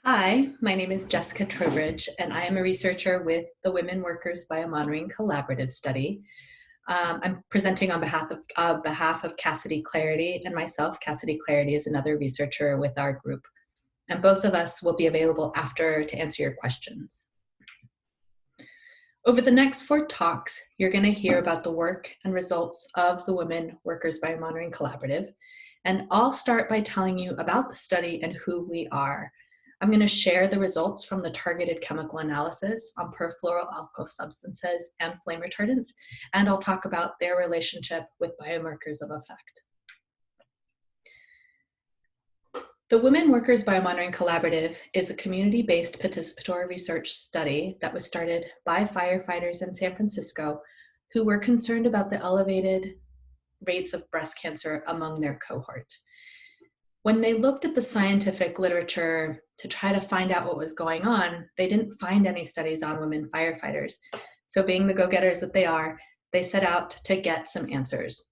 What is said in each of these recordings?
Hi, my name is Jessica Trowbridge, and I am a researcher with the Women Workers Biomonitoring Collaborative Study. I'm presenting on behalf of Cassidy Clarity and myself. Cassidy Clarity is another researcher with our group, and both of us will be available after to answer your questions. Over the next 4 talks, you're going to hear about the work and results of the Women Workers Biomonitoring Collaborative, and I'll start by telling you about the study and who we are. I'm going to share the results from the targeted chemical analysis on perfluoroalkyl substances and flame retardants, and I'll talk about their relationship with biomarkers of effect. The Women Workers Biomonitoring Collaborative is a community-based participatory research study that was started by firefighters in San Francisco who were concerned about the elevated rates of breast cancer among their cohort. When they looked at the scientific literature to try to find out what was going on, they didn't find any studies on women firefighters. So being the go-getters that they are, they set out to get some answers.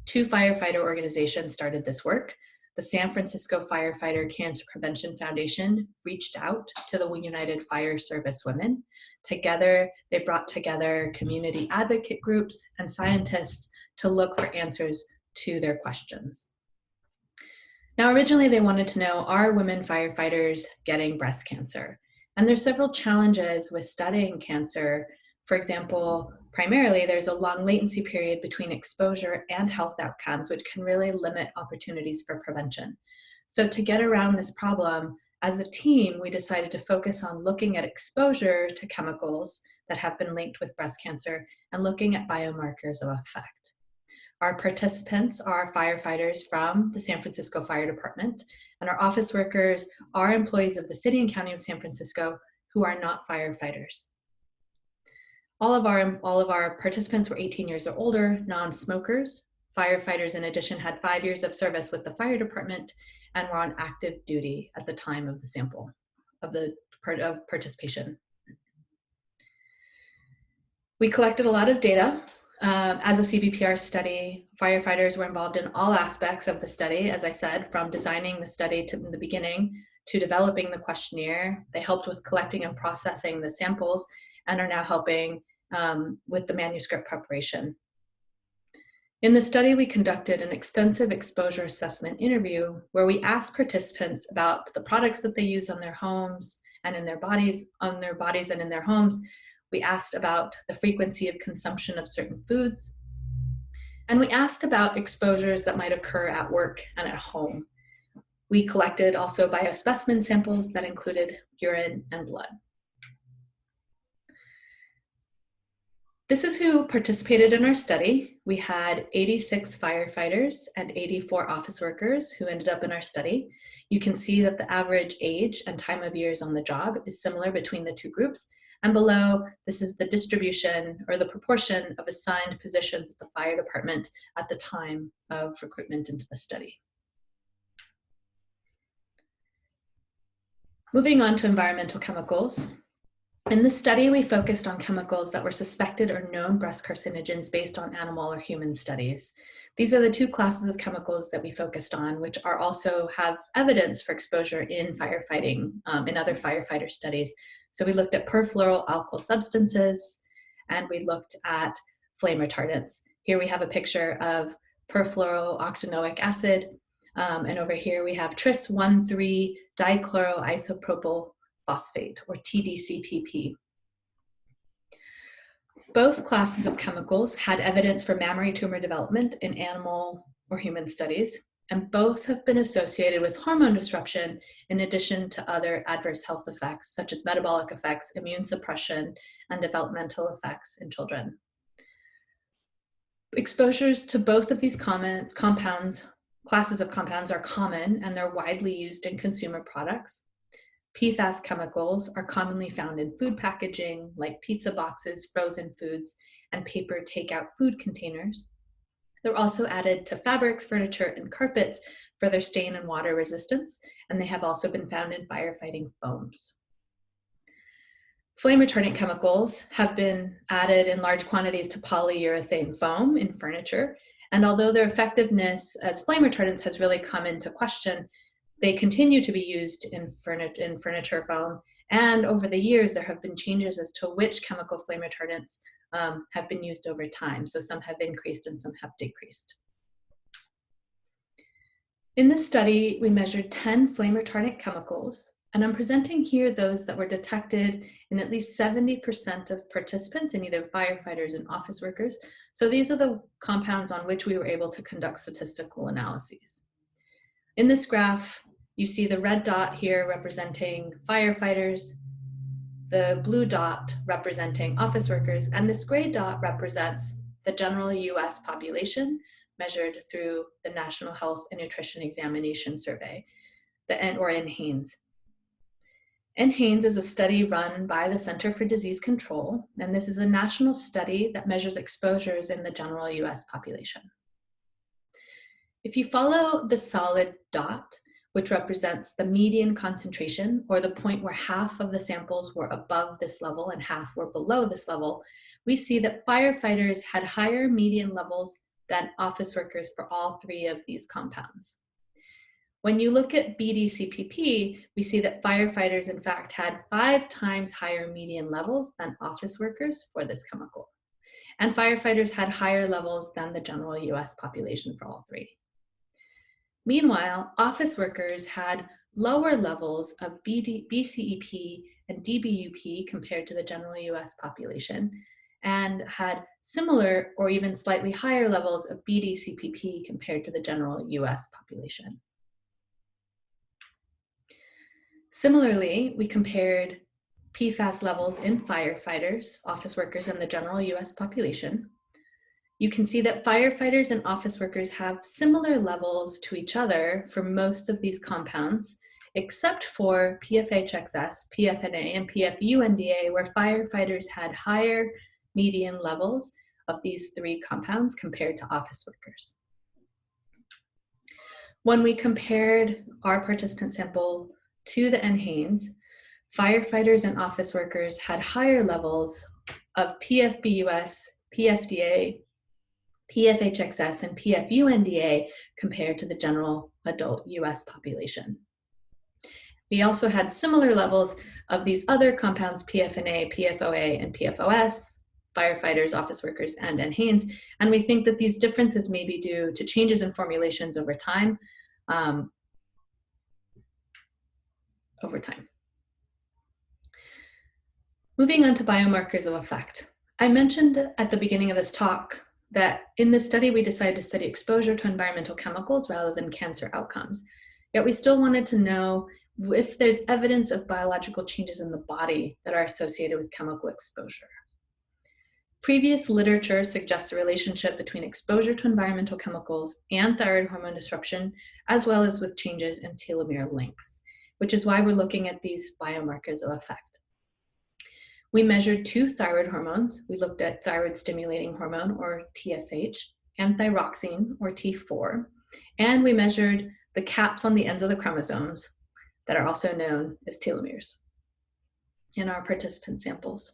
2 firefighter organizations started this work. The San Francisco Firefighter Cancer Prevention Foundation reached out to the United Fire Service Women. Together, they brought together community advocate groups and scientists to look for answers to their questions. Now, originally they wanted to know, are women firefighters getting breast cancer? And there's several challenges with studying cancer. For example, primarily there's a long latency period between exposure and health outcomes, which can really limit opportunities for prevention. So to get around this problem, as a team, we decided to focus on looking at exposure to chemicals that have been linked with breast cancer and looking at biomarkers of effect. Our participants are firefighters from the San Francisco Fire Department, and our office workers are employees of the City and County of San Francisco who are not firefighters. All of our participants were 18 years or older, non-smokers. Firefighters, in addition, had 5 years of service with the fire department and were on active duty at the time of the sample of participation. We collected a lot of data. As a CBPR study, firefighters were involved in all aspects of the study, as I said, from designing the study to the beginning to developing the questionnaire. They helped with collecting and processing the samples and are now helping with the manuscript preparation. In the study, we conducted an extensive exposure assessment interview where we asked participants about the products that they use on their homes and in their bodies, and in their homes. We asked about the frequency of consumption of certain foods, and we asked about exposures that might occur at work and at home. We collected also biospecimen samples that included urine and blood. This is who participated in our study. We had 86 firefighters and 84 office workers who ended up in our study. You can see that the average age and time of years on the job is similar between the 2 groups. And below, this is the distribution or the proportion of assigned positions at the fire department at the time of recruitment into the study. Moving on to environmental chemicals. In this study, we focused on chemicals that were suspected or known breast carcinogens based on animal or human studies. These are the 2 classes of chemicals that we focused on, which are also have evidence for exposure in firefighting, in other firefighter studies. So we looked at perfluoroalkyl substances, and we looked at flame retardants. Here we have a picture of perfluorooctanoic acid, and over here we have tris 1,3-dichloroisopropyl phosphate, or TDCPP. Both classes of chemicals had evidence for mammary tumor development in animal or human studies, and both have been associated with hormone disruption in addition to other adverse health effects, such as metabolic effects, immune suppression, and developmental effects in children. Exposures to both of these classes of compounds are common, and they're widely used in consumer products. PFAS chemicals are commonly found in food packaging, like pizza boxes, frozen foods, and paper takeout food containers. They're also added to fabrics, furniture, and carpets for their stain and water resistance, and they have also been found in firefighting foams. Flame retardant chemicals have been added in large quantities to polyurethane foam in furniture, and although their effectiveness as flame retardants has really come into question, They continue to be used in furniture foam, and over the years, there have been changes as to which chemical flame retardants have been used over time. So some have increased and some have decreased. In this study, we measured 10 flame retardant chemicals, and I'm presenting here those that were detected in at least 70% of participants, in either firefighters and office workers. So these are the compounds on which we were able to conduct statistical analyses. In this graph, you see the red dot here representing firefighters, the blue dot representing office workers, and this gray dot represents the general US population measured through the National Health and Nutrition Examination Survey, or NHANES. NHANES is a study run by the Center for Disease Control, and this is a national study that measures exposures in the general US population. If you follow the solid dot, which represents the median concentration, or the point where half of the samples were above this level and half were below this level, we see that firefighters had higher median levels than office workers for all three of these compounds. When you look at BDCPP, we see that firefighters, in fact, had 5 times higher median levels than office workers for this chemical. And firefighters had higher levels than the general US population for all three. Meanwhile, office workers had lower levels of BCEP and DBUP compared to the general US population, and had similar or even slightly higher levels of BDCPP compared to the general US population. Similarly, we compared PFAS levels in firefighters, office workers, and the general US population. You can see that firefighters and office workers have similar levels to each other for most of these compounds, except for PFHXS, PFNA, and PFUNDA, where firefighters had higher median levels of these 3 compounds compared to office workers. When we compared our participant sample to the NHANES, firefighters and office workers had higher levels of PFBUS, PFDA, PFHXS, and PFUNDA compared to the general adult US population. We also had similar levels of these other compounds, PFNA, PFOA, and PFOS, firefighters, office workers, and NHANES, and we think that these differences may be due to changes in formulations over time. Moving on to biomarkers of effect. I mentioned at the beginning of this talk that in this study, we decided to study exposure to environmental chemicals rather than cancer outcomes. Yet we still wanted to know if there's evidence of biological changes in the body that are associated with chemical exposure. Previous literature suggests a relationship between exposure to environmental chemicals and thyroid hormone disruption, as well as with changes in telomere length, which is why we're looking at these biomarkers of effect. We measured 2 thyroid hormones. We looked at thyroid stimulating hormone, or TSH, and thyroxine, or T4, and we measured the caps on the ends of the chromosomes that are also known as telomeres in our participant samples.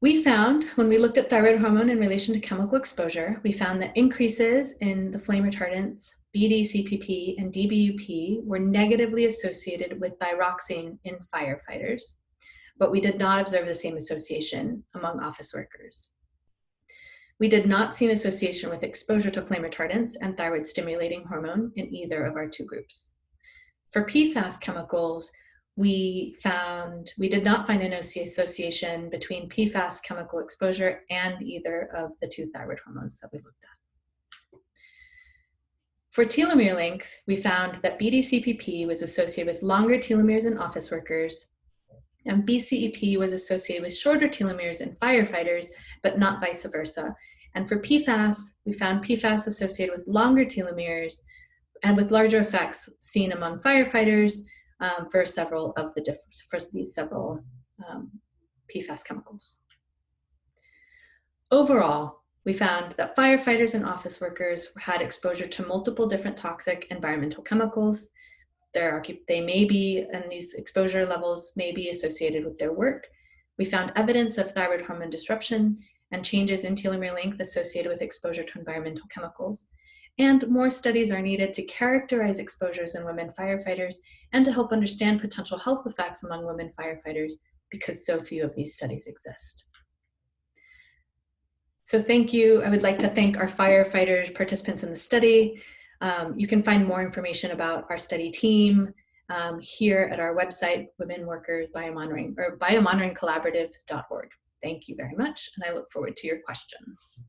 We found, when we looked at thyroid hormone in relation to chemical exposure, we found that increases in the flame retardants, BDCPP and DBUP, were negatively associated with thyroxine in firefighters, but we did not observe the same association among office workers. We did not see an association with exposure to flame retardants and thyroid stimulating hormone in either of our 2 groups. For PFAS chemicals, we did not find an association between PFAS chemical exposure and either of the 2 thyroid hormones that we looked at. For telomere length, we found that BDCPP was associated with longer telomeres in office workers, and BCEP was associated with shorter telomeres in firefighters, but not vice versa. And for PFAS, we found PFAS associated with longer telomeres and with larger effects seen among firefighters for these several PFAS chemicals. Overall, we found that firefighters and office workers had exposure to multiple different toxic environmental chemicals. They may be, and these exposure levels may be associated with their work. We found evidence of thyroid hormone disruption and changes in telomere length associated with exposure to environmental chemicals. and more studies are needed to characterize exposures in women firefighters and to help understand potential health effects among women firefighters because so few of these studies exist. So thank you. I would like to thank our firefighters, participants in the study. You can find more information about our study team here at our website, Women Workers Biomonitoring, or biomonitoringcollaborative.org. Thank you very much, and I look forward to your questions.